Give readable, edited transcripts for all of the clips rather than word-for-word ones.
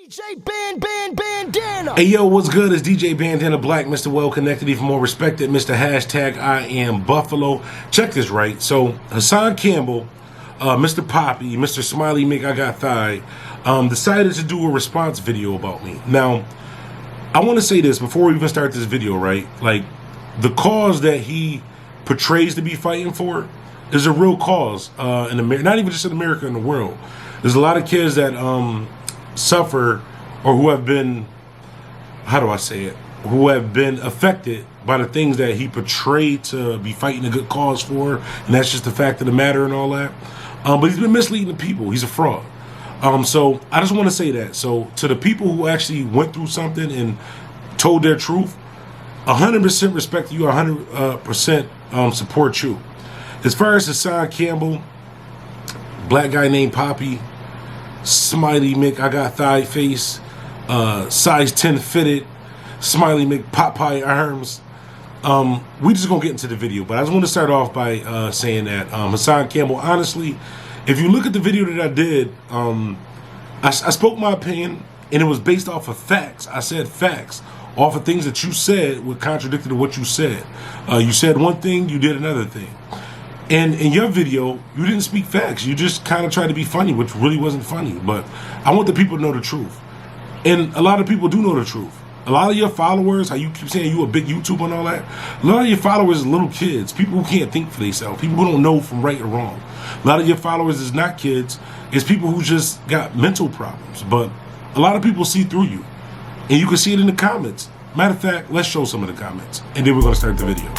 Bandana. Hey yo, what's good? It's DJ Bandana Black, Mr. Well Connected, even more respected, Mr. Hashtag I am Buffalo. Check this right. So Hassan Campbell, Mr. Poppy, Mr. Smiley Mick I Got Thigh, decided to do a response video about me. Now, I want to say this before we even start this video, right? Like, the cause that he portrays to be fighting for is a real cause in America, not even just in America, in the world. There's a lot of kids that suffer or who have been, how do I say it, who have been affected by the things that he portrayed to be fighting a good cause for, and that's just the fact of the matter and all that. But he's been misleading the people. He's a fraud. So I just want to say that. So to the people who actually went through something and told their truth, 100% respect you, 100% support you. As far as Hassan Campbell, black guy named Poppy, Smiley Mick I Got Thigh Face, size 10 fitted, Smiley Mick Popeye arms. We just gonna get into the video, but I just want to start off by saying that Hassan Campbell, honestly, if you look at the video that I did, I spoke my opinion, and it was based off of facts. I said facts off of things that you said were contradicted to what you said. You said one thing, you did another thing. And in your video, you didn't speak facts. You just kind of tried to be funny, which really wasn't funny. But I want the people to know the truth. And a lot of people do know the truth. A lot of your followers, how you keep saying you a big YouTuber and all that, a lot of your followers are little kids, people who can't think for themselves, people who don't know from right or wrong. A lot of your followers is not kids, it's people who just got mental problems. But a lot of people see through you. And you can see it in the comments. Matter of fact, let's show some of the comments. And then we're going to start the video.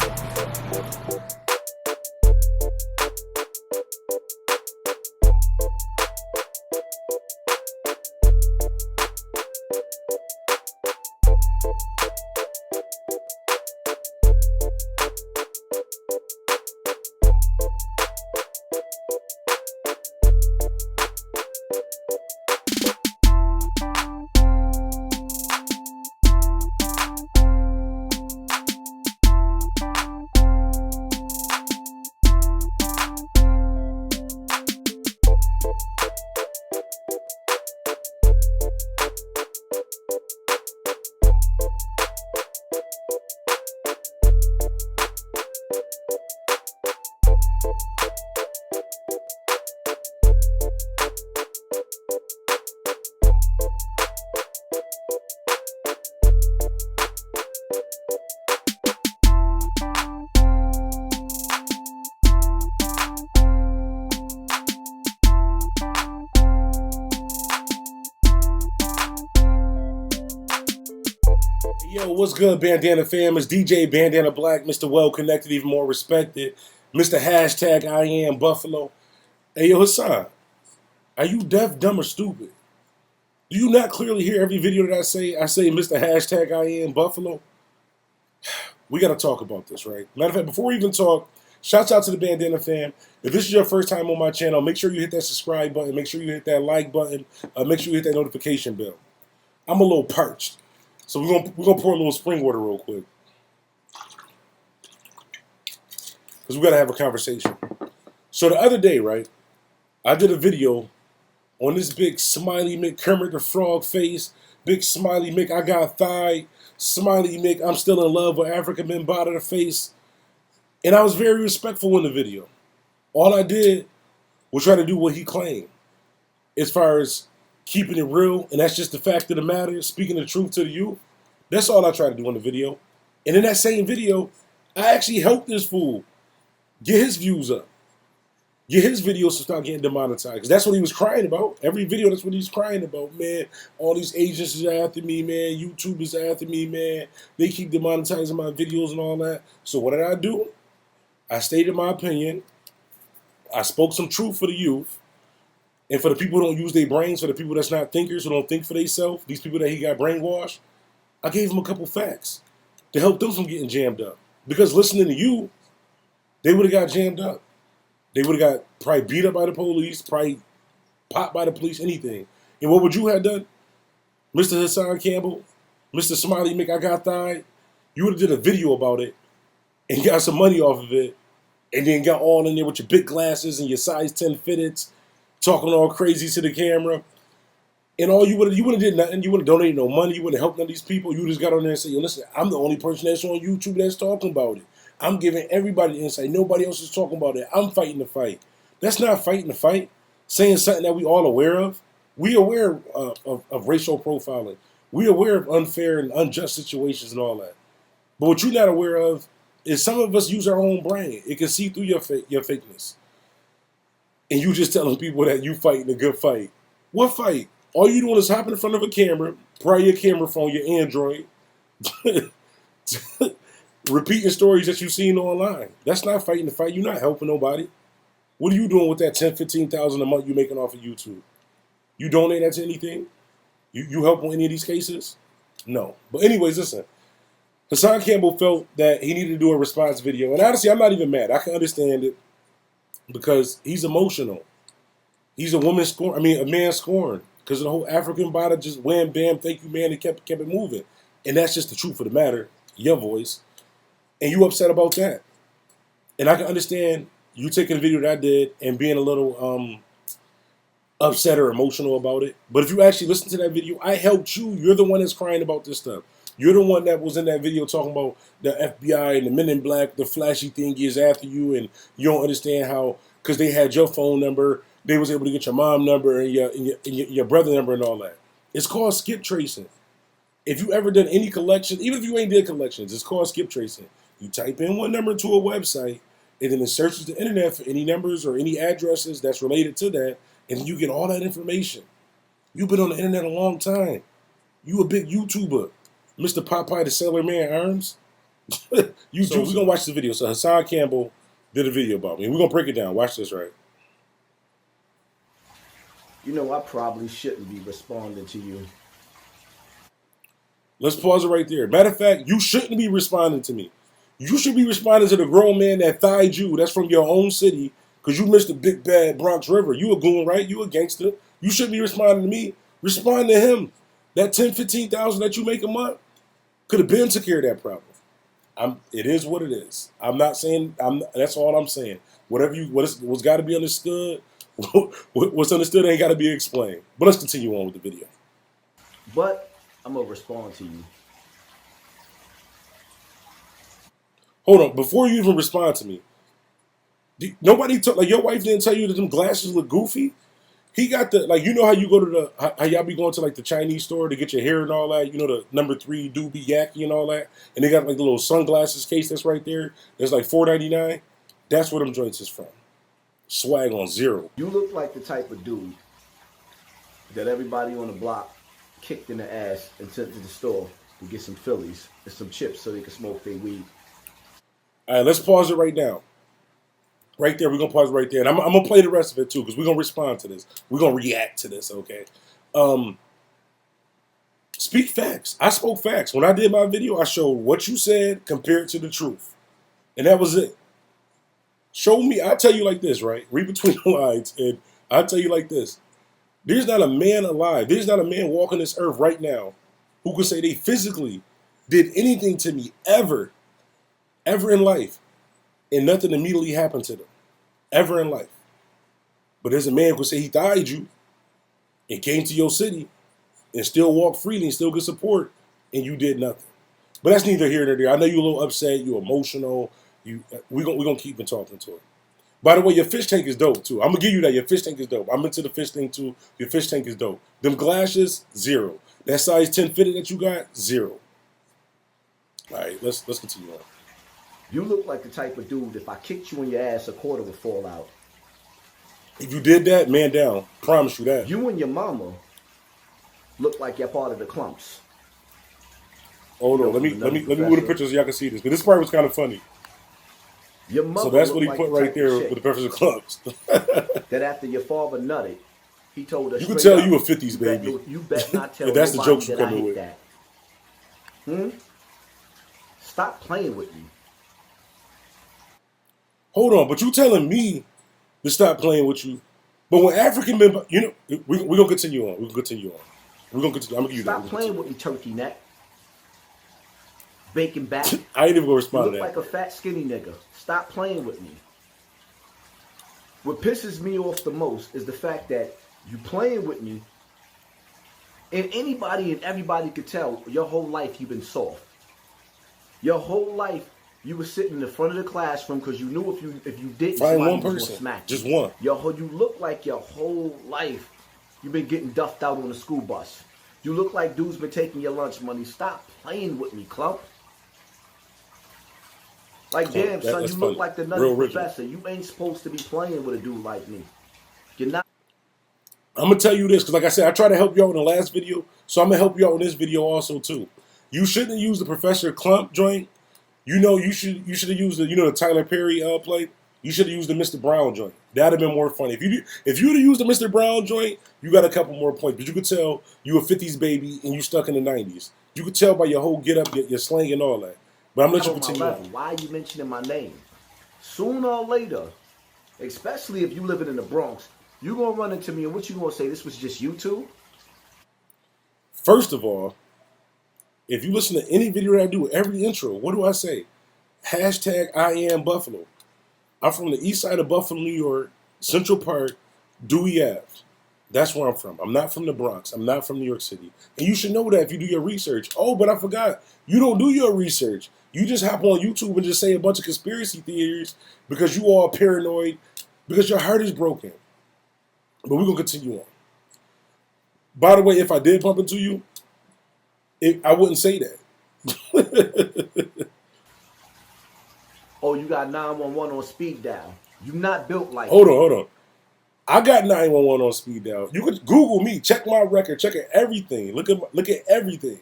Yo, what's good, Bandana fam? It's DJ Bandana Black, Mr. Well Connected, even more respected, Mr. Hashtag I am Buffalo. Hey, yo, Hassan, are you deaf, dumb, or stupid? Do you not clearly hear every video that I say? I say Mr. Hashtag I am Buffalo. We got to talk about this, right? Matter of fact, before we even talk, shouts out to the Bandana fam. If this is your first time on my channel, make sure you hit that subscribe button. Make sure you hit that like button. Make sure you hit that notification bell. I'm a little parched. So we're gonna pour a little spring water real quick, because we gotta have a conversation. So the other day, right, I did a video on this big Smiley Mick Kermit the Frog face, big Smiley Mick I Got Thigh, Smiley Mick I'm still in love with African men body the face, and I was very respectful in the video. All I did was try to do what he claimed, as far as keeping it real, and that's just the fact of the matter, speaking the truth to the youth. That's all I tried to do in the video. And in that same video, I actually helped this fool get his views up, get his videos to start getting demonetized. Because that's what he was crying about. Every video, that's what he's crying about, man. All these agents are after me, man. YouTubers are after me, man. They keep demonetizing my videos and all that. So what did I do? I stated my opinion. I spoke some truth for the youth. And for the people who don't use their brains, for the people that's not thinkers, who don't think for themselves, these people that he got brainwashed, I gave them a couple facts to help them from getting jammed up. Because listening to you, they would have got jammed up. They would have got probably beat up by the police, probably popped by the police, anything. And what would you have done? Mr. Hassan Campbell, Mr. Smiley Mick I Got Thigh, you would have did a video about it and got some money off of it, and then got all in there with your big glasses and your size 10 fitteds, talking all crazy to the camera. And all you would have did nothing. You would have donated no money. You would have helped none of these people. You just got on there and said, "Yo, listen, I'm the only person that's on YouTube that's talking about it. I'm giving everybody the insight. Nobody else is talking about it. I'm fighting the fight." That's not fighting the fight. Saying something that we all aware of. We aware of racial profiling. We aware of unfair and unjust situations and all that. But what you're not aware of is some of us use our own brain. It can see through your fakeness, and you just telling people that you fighting a good fight. What fight? All you doing is hopping in front of a camera, probably your camera phone, your Android, repeating stories that you've seen online. That's not fighting the fight. You're not helping nobody. What are you doing with that 10, 15,000 a month you're making off of YouTube? You donate that to anything? You help on any of these cases? No. But anyways, listen. Hassan Campbell felt that he needed to do a response video. And honestly, I'm not even mad. I can understand it because he's emotional. He's a woman scorn. I mean, a man scorned because of the whole African body just wham, bam, thank you, man, and kept it moving. And that's just the truth of the matter, your voice. And you upset about that. And I can understand you taking the video that I did and being a little upset or emotional about it. But if you actually listen to that video, I helped you. You're the one that's crying about this stuff. You're the one that was in that video talking about the FBI and the men in black, the flashy thing is after you, and you don't understand how, because they had your phone number, they was able to get your mom number and your brother number and all that. It's called skip tracing. If you ever done any collections, even if you ain't did collections, it's called skip tracing. You type in one number to a website, and then it searches the internet for any numbers or any addresses that's related to that, and you get all that information. You've been on the internet a long time. You a big YouTuber. Mr. Popeye the Sailor Man Arms. We're going to watch the video. So Hassan Campbell did a video about me. We're going to break it down. Watch this, right? You know, I probably shouldn't be responding to you. Let's pause it right there. Matter of fact, you shouldn't be responding to me. You should be responding to the grown man that thied you. That's from your own city. Because you missed the big bad Bronx River. You a goon, right? You a gangster. You shouldn't be responding to me. Respond to him. That 10, 15,000 that you make a month could have been took care of that problem. It is what it is. I'm not saying. That's all I'm saying. What's got to be understood. What's understood ain't got to be explained. But let's continue on with the video. But I'm gonna respond to you. Hold on. Before you even respond to me, nobody told, like, your wife didn't tell you that them glasses look goofy. He got the, like, you know how you go to how y'all be going to like the Chinese store to get your hair and all that. You know, the number 3 doobie yaki and all that, and they got like the little sunglasses case that's right there. It's like $4.99. That's where them joints is from. Swag on zero. You look like the type of dude that everybody on the block kicked in the ass and sent to the store to get some Phillies and some chips so they could smoke their weed. All right, let's pause it right now. Right there, we're going to pause right there. And I'm going to play the rest of it, too, because we're going to respond to this. We're going to react to this, okay? Speak facts. I spoke facts. When I did my video, I showed what you said compared to the truth. And that was it. Show me. I'll tell you like this, right? Read between the lines, and I'll tell you like this. There's not a man alive. There's not a man walking this earth right now who could say they physically did anything to me ever in life, and nothing immediately happened to them. Ever in life. But there's a man who could say he died you and came to your city and still walk freely and still get support, and you did nothing. But that's neither here nor there. I know you're a little upset, you're emotional. We're gonna keep on talking to it. By the way, your fish tank is dope too. I'm gonna give you that. Your fish tank is dope. I'm into the fish thing too. Your fish tank is dope. Them glasses, 0. That size 10 fitted that you got, 0. All right, let's continue on. You look like the type of dude, if I kicked you in your ass, a quarter would fall out. If you did that, man down. Promise you that. You and your mama look like you're part of the clumps. Hold on, let me move the pictures so y'all can see this. But this part was kind of funny. Your mother, so that's what he like put right there with the Breakfast of Clubs. That after your father nutted, he told us. You could tell you a 50s baby. You bet not tell that's the jokes that you're I coming hate with. that. Stop playing with me. Hold on, but you telling me to stop playing with you. But when African men, you know, we're going to continue on. We're going to continue on. We're going to continue. I'm going to give you that. Stop playing with me, turkey neck. Bacon back. I ain't even going to respond to that. You look like a fat, skinny nigga. Stop playing with me. What pisses me off the most is the fact that you playing with me And anybody and everybody could tell your whole life you've been soft. Your whole life you were sitting in the front of the classroom because you knew if you didn't, Find somebody one was person, gonna smack you. just one. You look like your whole life you've been getting duffed out on the school bus. You look like dude's been taking your lunch money. Stop playing with me, Clump. Like, damn, son, you look like the nutty professor. You ain't supposed to be playing with a dude like me. You're not. I'm gonna tell you this because, like I said, I tried to help you out in the last video, so I'm gonna help you out in this video also too. You shouldn't have used the Professor Clump joint. You know, you should have used the Tyler Perry play. You should have used the Mr. Brown joint. That'd have been more funny. If you would have used the Mr. Brown joint, you got a couple more points. But you could tell you a 50s baby and you stuck in the 90s. You could tell by your whole get up, your slang and all that. But I'm gonna let you continue on. Why are you mentioning my name? Sooner or later, especially if you living in the Bronx, you gonna run into me and what you gonna say? This was just you two? First of all, if you listen to any video that I do, every intro, what do I say? Hashtag I am Buffalo. I'm from the east side of Buffalo, New York, Central Park, Dewey Ave. That's where I'm from. I'm not from the Bronx. I'm not from New York City. And you should know that if you do your research. Oh, but I forgot. You don't do your research. You just hop on YouTube and just say a bunch of conspiracy theories because you all paranoid, because your heart is broken. But we're going to continue on. By the way, if I did bump into you, I wouldn't say that. Oh, you got 911 on speed dial. You not built like Hold on. I got 911 on speed dial. You could Google me, check my record, check at everything. Look at everything.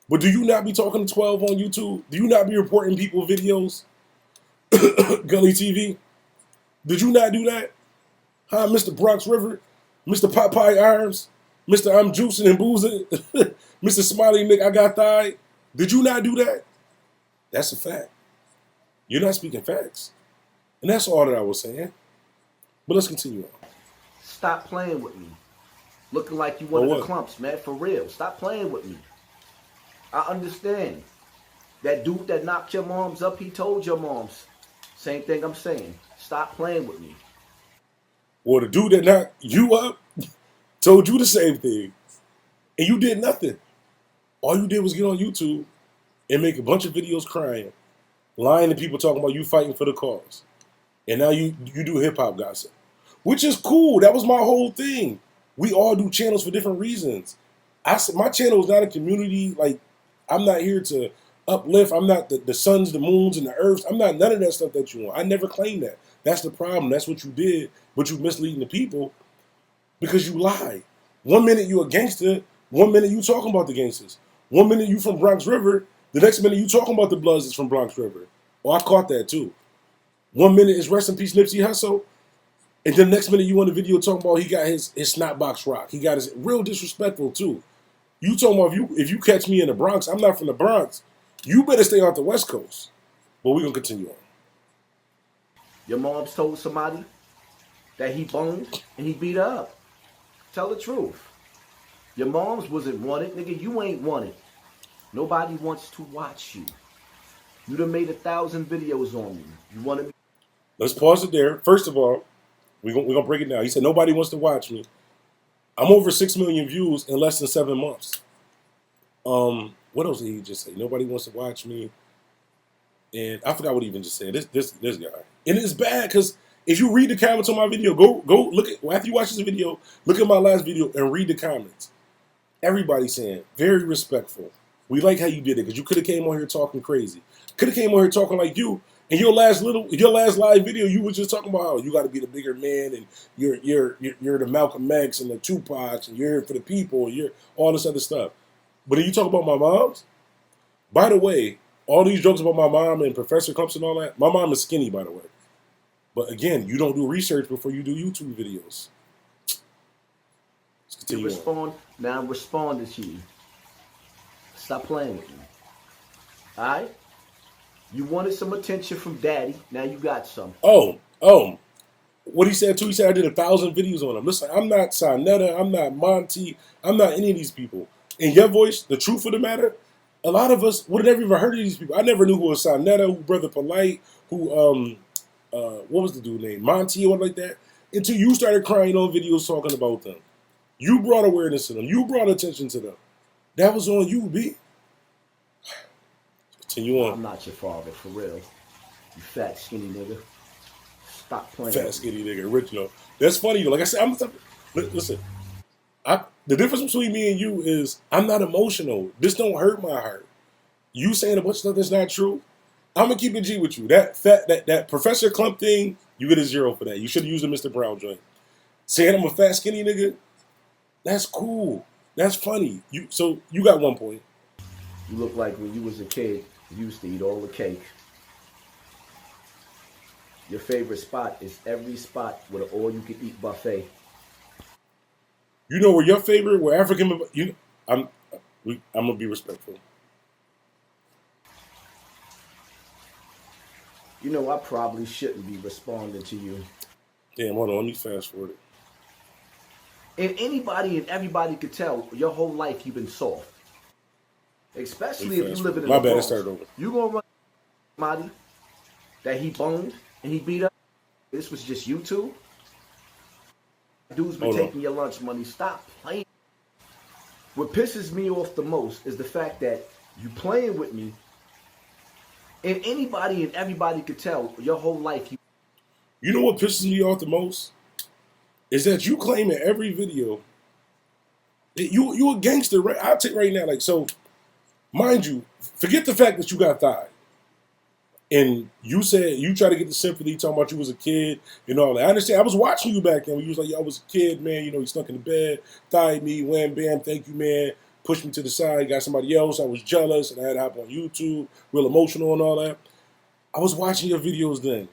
But do you not be talking to 12 on YouTube? Do you not be reporting people videos? Gully TV? Did you not do that? Huh, Mr. Bronx River? Mr. Popeye Arms? Mr. I'm juicing and boozing? Mr. Smiley Mick, I got thigh? Did you not do that? That's a fact. You're not speaking facts. And that's all that I was saying. But let's continue on. Stop playing with me. Looking like you one of the clumps, man. For real. Stop playing with me. I understand. That dude that knocked your moms up, he told your moms. Same thing I'm saying. Stop playing with me. Well, the dude that knocked you up told you the same thing. And you did nothing. All you did was get on YouTube and make a bunch of videos crying, lying to people talking about you fighting for the cause. And now you do hip-hop gossip, which is cool. That was my whole thing. We all do channels for different reasons. My channel is not a community. Like, I'm not here to uplift. I'm not the suns, the moons, and the earths. I'm not none of that stuff that you want. I never claimed that. That's the problem. That's what you did, but you misleading the people because you lied. 1 minute you a gangster, 1 minute you talking about the gangsters. 1 minute you from Bronx River, the next minute you talking about the Bloods that's from Bronx River. Oh, I caught that too. 1 minute is rest in peace Nipsey Hussle, and then the next minute you on the video talking about he got his snot box rock. He got his real disrespectful too. You talking about if you catch me in the Bronx, I'm not from the Bronx. You better stay off the West Coast. But we're gonna continue on. Your mom's told somebody that he boned and he beat her up. Tell the truth. Your mom's wasn't wanted, nigga. You ain't wanted. Nobody wants to watch you. You done made 1,000 videos on me. You want to be. Let's pause it there. First of all, we're gonna break it down. He said nobody wants to watch me. I'm over 6 million views in less than 7 months. What else did he just say? Nobody wants to watch me. And I forgot what he even just said. This guy. And it's bad because if you read the comments on my video, go look at after you watch this video, look at my last video and read the comments. Everybody's saying very respectful. We like how you did it because you could have came on here talking crazy. Could have came on here talking like you. In your last live video, you were just talking about how you got to be the bigger man and you're the Malcolm X and the Tupacs and you're here for the people. You're all this other stuff. But then you talk about my moms. By the way, all these jokes about my mom and Professor Clumps and all that. My mom is skinny, by the way. But again, you don't do research before you do YouTube videos. Let's continue on. Now I'm responding to you. Stop playing with me. All right? You wanted some attention from Daddy. Now you got some. Oh. What he said too, he said I did 1,000 videos on him. Listen, I'm not Sarnetta, I'm not Monty, I'm not any of these people. In your voice, the truth of the matter, a lot of us would have never even heard of these people. I never knew who was Sarnetta, who Brother Polite, who what was the dude name? Monty or like that. Until you started crying on videos talking about them. You brought awareness to them. You brought attention to them. That was on you, B. Continue on. I'm not your father, for real. You fat, skinny nigga. Stop playing. Fat, skinny nigga, original. That's funny. Like I said, listen. The difference between me and you is I'm not emotional. This don't hurt my heart. You saying a bunch of stuff that's not true. I'm gonna keep it G with you. That Professor Clump thing, you get a 0 for that. You should have used a Mr. Brown joint. Saying I'm a fat, skinny nigga, that's cool. That's funny. So you got 1 point. You look like when you was a kid, you used to eat all the cake. Your favorite spot is every spot with an all-you-can-eat buffet. You know where your favorite, where African, I'm gonna be respectful. You know, I probably shouldn't be responding to you. Damn, hold on, let me fast forward it. And anybody and everybody could tell your whole life you've been soft. Especially if you live in the My bad, Bronx. I started over. You gonna run somebody that he boned and he beat up? This was just you two? Dude's been taking your lunch money. Stop playing. What pisses me off the most is the fact that you playing with me, and anybody and everybody could tell your whole life. You know what pisses me off the most? Is that you claim in every video that you a gangster, right? I'll take right now, like, so, mind you, forget the fact that you got thigh. And you said you tried to get the sympathy talking about you was a kid and all that. I understand. I was watching you back then when you was like, yo, I was a kid, man. You know, he snuck in the bed, thied me, wham, bam, thank you, man. Pushed me to the side, got somebody else. I was jealous and I had to hop on YouTube, real emotional and all that. I was watching your videos then.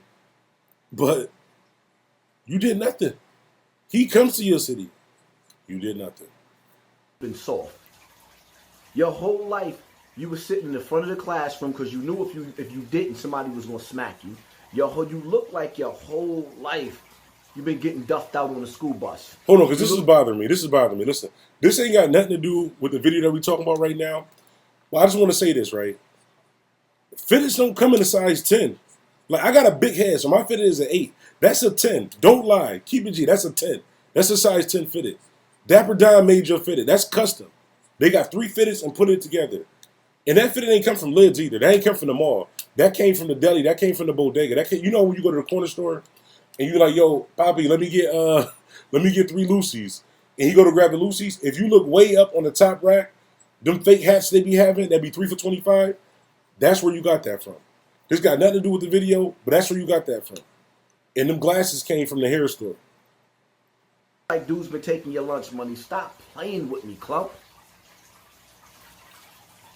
But you did nothing. He comes to your city. You did nothing. Been soft. Your whole life, you were sitting in the front of the classroom because you knew if you didn't, somebody was gonna smack you. You look like your whole life you've been getting duffed out on a school bus. Hold on, because this is bothering me. Listen, this ain't got nothing to do with the video that we talking about right now. Well, I just want to say this, right? Fitteds don't come in a size 10. Like, I got a big head, so my fitted is an 8. That's a 10. Don't lie. Keep it G. That's a 10. That's a size 10 fitted. Dapper Don made your fitted. That's custom. They got 3 fitteds and put it together. And that fitted ain't come from Lids either. That ain't come from the mall. That came from the deli. That came from the bodega. You know when you go to the corner store and you're like, yo, Poppy, let me get 3 Lucy's. And he go to grab the Lucy's. If you look way up on the top rack, them fake hats they be having, that be 3 for $25, that's where you got that from. This got nothing to do with the video, but that's where you got that from. And them glasses came from the hair store. Like dude's been taking your lunch money. Stop playing with me, Clump.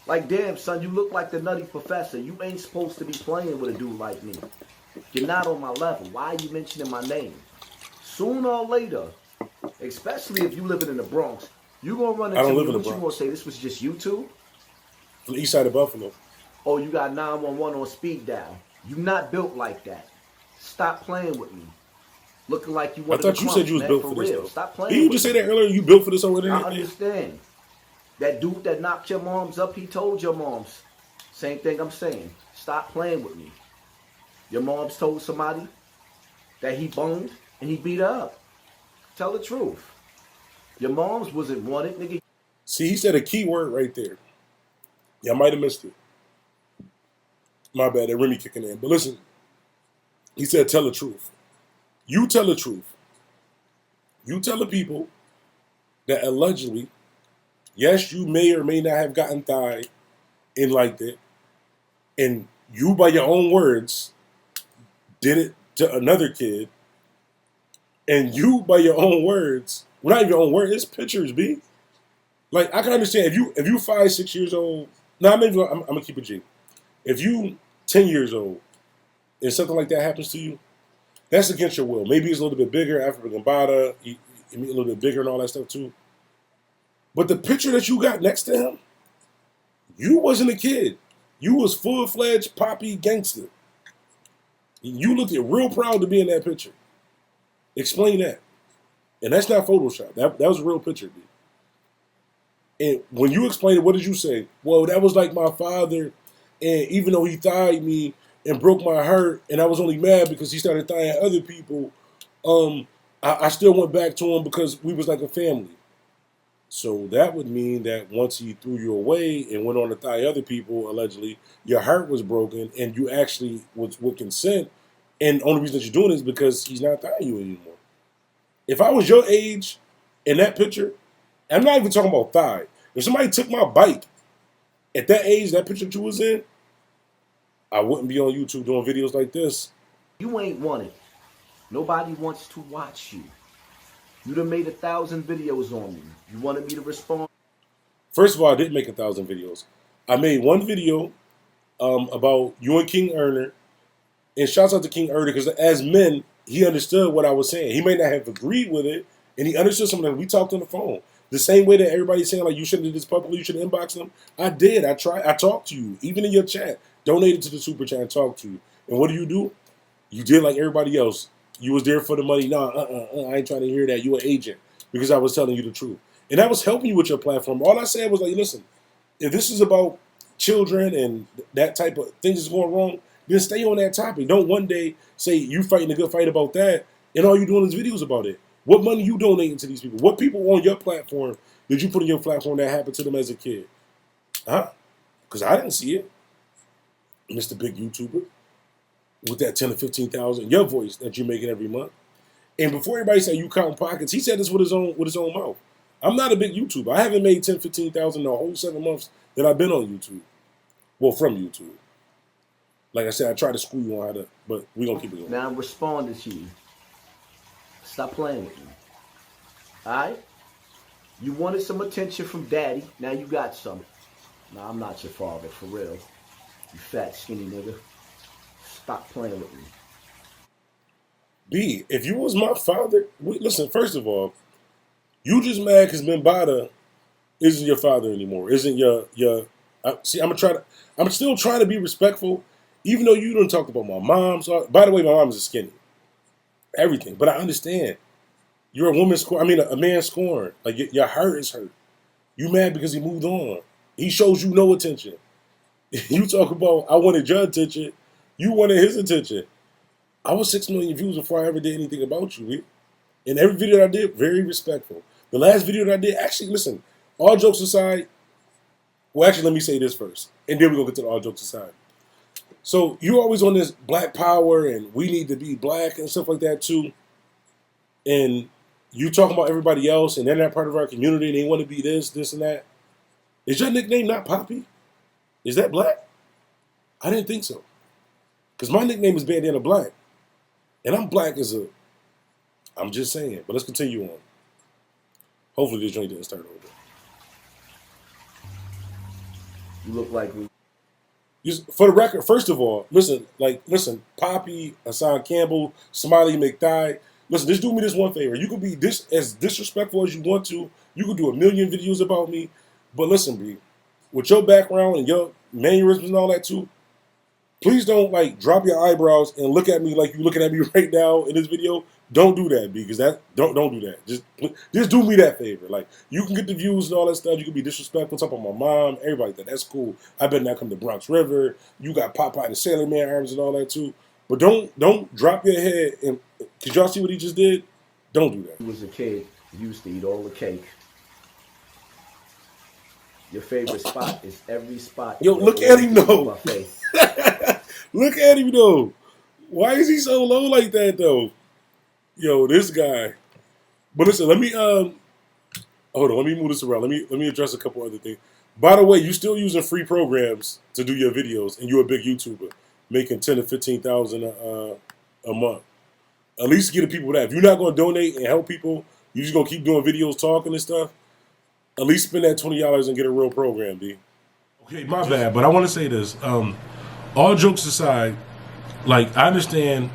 Like, damn, son, you look like the nutty professor. You ain't supposed to be playing with a dude like me. You're not on my level. Why are you mentioning my name? Sooner or later, especially if you living in the Bronx, you gonna run into me. What you gonna say? This was just you two? From the east side of Buffalo. Oh, you got 911 on speed dial. You not built like that. Stop playing with me. Looking like you want to. I thought you said you was built for this, though. Stop playing. Didn't you just say that earlier? You built for this already? I understand. That dude that knocked your moms up, he told your moms. Same thing I'm saying. Stop playing with me. Your moms told somebody that he boned and he beat her up. Tell the truth. Your moms wasn't wanted, nigga. See, he said a key word right there. Y'all might have missed it. My bad, that Remy kicking in. But listen, he said tell the truth. You tell the truth. You tell the people that allegedly, yes, you may or may not have gotten thigh and liked it. And you, by your own words, did it to another kid. And you, by your own words, well, not your own words, it's pictures, B. Like, I can understand if you 5, 6 years old. No, I'm gonna keep it G. If you 10 years old and something like that happens to you, that's against your will. Maybe he's a little bit bigger, African Gambada, a little bit bigger and all that stuff too. But the picture that you got next to him, you wasn't a kid. You was full-fledged poppy gangster. You looked real proud to be in that picture. Explain that. And that's not Photoshop. That was a real picture, dude. And when you explained it, what did you say? Well, that was like my father, and even though he thied me and broke my heart, and I was only mad because he started thiging other people, I still went back to him because we was like a family. So that would mean that once he threw you away and went on to thigh other people, allegedly, your heart was broken and you actually was with consent. And the only reason that you're doing it is because he's not thigh you anymore. If I was your age in that picture, I'm not even talking about thigh. If somebody took my bike at that age, that picture that you was in, I wouldn't be on YouTube doing videos like this. You ain't wanted. Nobody wants to watch you. You done made 1,000 videos on me. You wanted me to respond? First of all, I didn't make 1,000 videos. I made one video about you and King Erner. And shouts out to King Erner because as men, he understood what I was saying. He may not have agreed with it, and he understood something that we talked on the phone. The same way that everybody's saying, like, you shouldn't have did this publicly, you should have inboxed them. I did. I tried. I talked to you, even in your chat. Donated to the super chat and talked to you. And what do? You did like everybody else. You was there for the money. Nah, I ain't trying to hear that. You an agent because I was telling you the truth. And that was helping you with your platform. All I said was like, listen, if this is about children and that type of things is going wrong, then stay on that topic. Don't one day say you fighting a good fight about that and all you doing is videos about it. What money you donating to these people? What people on your platform did you put on your platform that happened to them as a kid? Huh? Because I didn't see it. Mr. Big YouTuber with that 10 to 15,000, your voice that you're making every month. And before everybody say you counting pockets, he said this with his own mouth. I'm not a big YouTuber. I haven't made 10, 15,000 in the whole 7 months that I've been on YouTube. Well, from YouTube. Like I said, I try to school you on how to, but we're going to keep it going. Now I'm responding to you. Stop playing with me. Alright? You wanted some attention from daddy. Now you got some. Nah, I'm not your father, for real. You fat, skinny nigga. Stop playing with me. B, if you was my father, listen, first of all, you just mad because Mimbada isn't your father anymore. Isn't see, I'm still trying to be respectful, even though you don't talk about my mom. So, by the way, my mom's a skinny. Everything. But I understand. You're a woman a man scorned. Like, your heart is hurt. You mad because he moved on. He shows you no attention. You talk about, I wanted your attention. You wanted his attention. I was 6 million views before I ever did anything about you. And every video that I did, very respectful. The last video that I did, actually, listen, all jokes aside, well, actually, let me say this first. And then we're going to get to the all jokes aside. So you're always on this black power and we need to be black and stuff like that too. And you talking about everybody else and they're not part of our community and they want to be this and that. Is your nickname not Poppy? Is that black? I didn't think so. Because my nickname is Bandana Black. And I'm black I'm just saying. But let's continue on. Hopefully this joint didn't start over. You look like me. For the record, first of all, listen, Poppy, Hassan Campbell, Smiley McThigh, listen, just do me this one favor. You could be as disrespectful as you want to. You could do 1 million videos about me. But listen, B, with your background and your mannerisms and all that too, please don't drop your eyebrows and look at me like you're looking at me right now in this video. Don't do that, B, because don't do that. Just do me that favor. Like, you can get the views and all that stuff. You can be disrespectful, talk about my mom, everybody like that. That's cool. I better not come to Bronx River. You got Popeye and Sailor Man arms and all that too. But don't drop your head and because y'all see what he just did? Don't do that. When you was a kid, you used to eat all the cake. Your favorite spot is every spot. Yo, look at him though. Look at him though. Why is he so low like that though? Yo, this guy. But listen, let me hold on. Let me move this around. Let me address a couple other things. By the way, you still using free programs to do your videos, and you're a big YouTuber, making 10 to 15,000 a month. At least get the people that. If you're not going to donate and help people, you're just going to keep doing videos, talking and stuff. At least spend that $20 and get a real program, B. Okay, my bad, but I want to say this. All jokes aside, I understand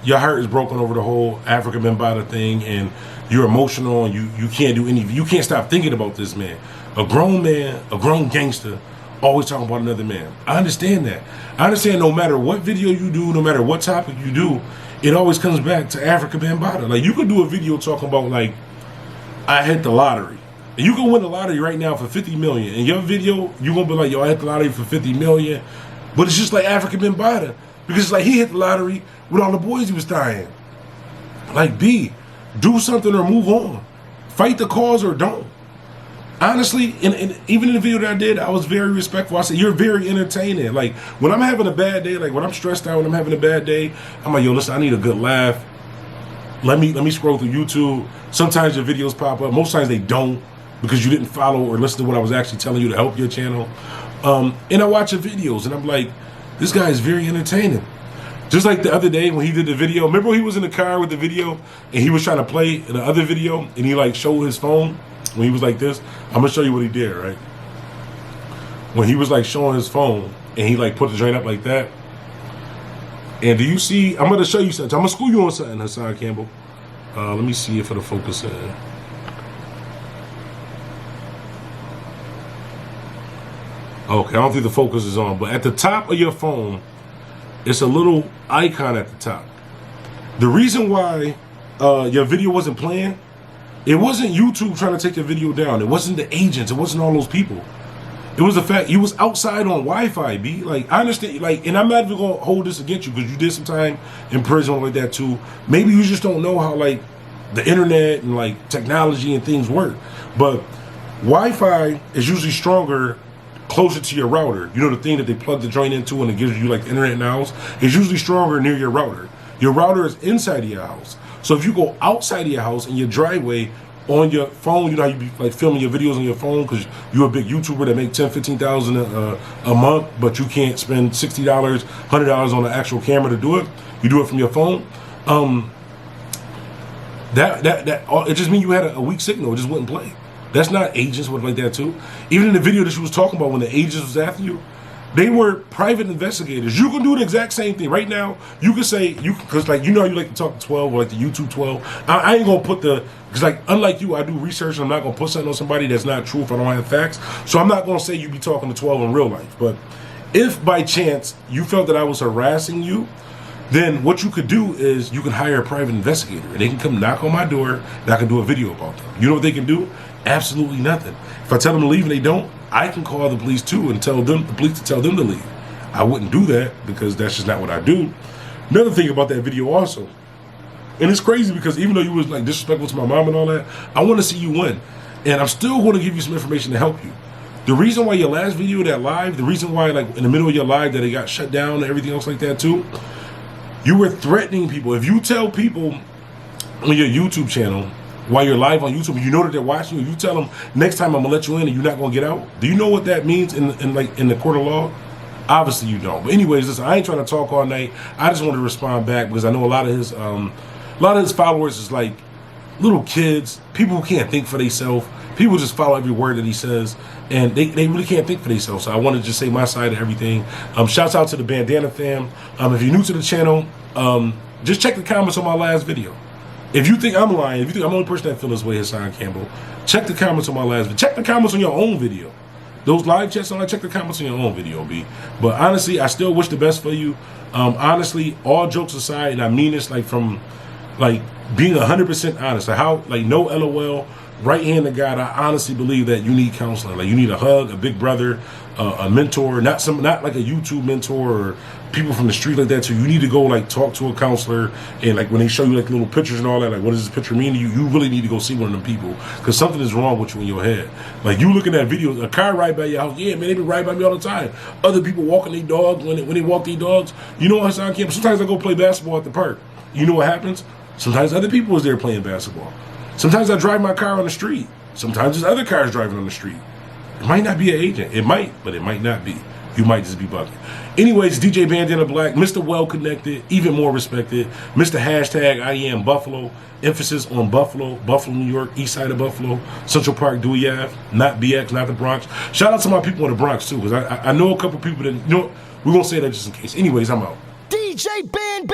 your heart is broken over the whole African Bambaataa thing, and you're emotional, and you can't do you can't stop thinking about this man. A grown man, a grown gangster, always talking about another man. I understand that. I understand no matter what video you do, no matter what topic you do, it always comes back to African Bambaataa. You could do a video talking about I hit the lottery. And you can win the lottery right now for 50 million. In your video, you're gonna be like, yo, I hit the lottery for 50 million. But it's just like African Bambaataa. Because it's he hit the lottery with all the boys he was dying. B, do something or move on. Fight the cause or don't. honestly, and even in the video that I did, I was very respectful. I said, you're very entertaining. Like, when I'm having a bad day, like when I'm stressed out, when I'm having a bad day, I'm like, yo, listen, I need a good laugh. Let me scroll through YouTube. Sometimes your videos pop up. Most times they don't, because you didn't follow or listen to what I was actually telling you to help your channel. And I watch your videos, and I'm like, this guy is very entertaining. Just like the other day when he did the video. Remember when he was in the car with the video, and he was trying to play in the other video, and he like showed his phone when he was like this? I'm gonna show you what he did, right? When he was like showing his phone, and he like put the joint up like that. And do you see, I'm gonna show you something. I'm gonna school you on something, Hassan Campbell. Let me see if it'll focus in. Okay, I don't think the focus is on, but at the top of your phone, it's a little icon at the top. The reason why your video wasn't playing, it wasn't YouTube trying to take your video down. It wasn't the agents. It wasn't all those people. It was the fact you was outside on Wi-Fi, B. Like, I understand, like, and I'm not even gonna hold this against you because you did some time in prison like that too. Maybe you just don't know how like the internet and like technology and things work. But Wi-Fi is usually stronger closer to your router. You know, the thing that they plug the joint into and it gives you like the internet in the house is usually stronger near your router. Your router is inside of your house. So if you go outside of your house in your driveway on your phone, you know how you be like filming your videos on your phone because you're a big YouTuber that make $10,000-$15,000 a month, but you can't spend $60, $100 on an actual camera to do it. You do it from your phone. It just means you had a weak signal. It just wouldn't play. That's not agents would like that too. Even in the video that she was talking about when the agents was after you, they were private investigators. You can do the exact same thing right now. You can say because like you know you like to talk to 12 or like the YouTube 12. I ain't gonna put because like unlike you, I do research and I'm not gonna put something on somebody that's not true if I don't have facts. So I'm not gonna say you be talking to 12 in real life. But if by chance you felt that I was harassing you, then what you could do is you can hire a private investigator and they can come knock on my door and I can do a video about them. You know what they can do? Absolutely nothing. If I tell them to leave and they don't, I can call the police too and tell them, the police to tell them to leave. I wouldn't do that because that's just not what I do. Another thing about that video also, and it's crazy because even though you was like disrespectful to my mom and all that, I want to see you win. And I'm still going to give you some information to help you. The reason why your last video, that live, the reason why like in the middle of your live that it got shut down and everything else like that too, you were threatening people. If you tell people on your YouTube channel, while you're live on YouTube, you know that they're watching you, you tell them next time I'm gonna let you in and you're not gonna get out. Do you know what that means in the court of law? Obviously you don't. But anyways, listen, I ain't trying to talk all night. I just want to respond back because I know a lot of his followers is like little kids, people who can't think for themselves. People just follow every word that he says, and they really can't think for themselves. So I want to just say my side of everything. Shouts out to the Bandana fam. If you're new to the channel, just check the comments on my last video. If you think I'm lying, if you think I'm the only person that feels this way, Hassan Campbell, check the comments on my last video. Check the comments on your own video. Those live chats on, check the comments on your own video, B. But honestly, I still wish the best for you. Honestly, all jokes aside, and I mean this like from like being 100% honest. Like how, like no LOL, right hand to God, I honestly believe that you need counseling. Like you need a hug, a big brother, a mentor, not like a YouTube mentor or people from the street like that. So you need to go like talk to a counselor, and like when they show you like little pictures and all that, like what does this picture mean to you? You really need to go see one of them people because something is wrong with you in your head. Like you looking at videos, a car ride by your house, yeah man, they be right by me all the time. Other people walking their dogs when they walk their dogs. You know what, Hassan Campbell? Sometimes I go play basketball at the park. You know what happens? Sometimes other people is there playing basketball. Sometimes I drive my car on the street. Sometimes there's other cars driving on the street. It might not be an agent. It might, but it might not be. You might just be bugging. Anyways, DJ Bandana Black, Mr. Well Connected, even more respected, Mr. Hashtag I Am Buffalo, emphasis on Buffalo, New York, east side of Buffalo, Central Park, Dewey Ave, not BX, not the Bronx. Shout out to my people in the Bronx too, because I know a couple people that, you know, we're going to say that just in case. Anyways, I'm out. DJ Band.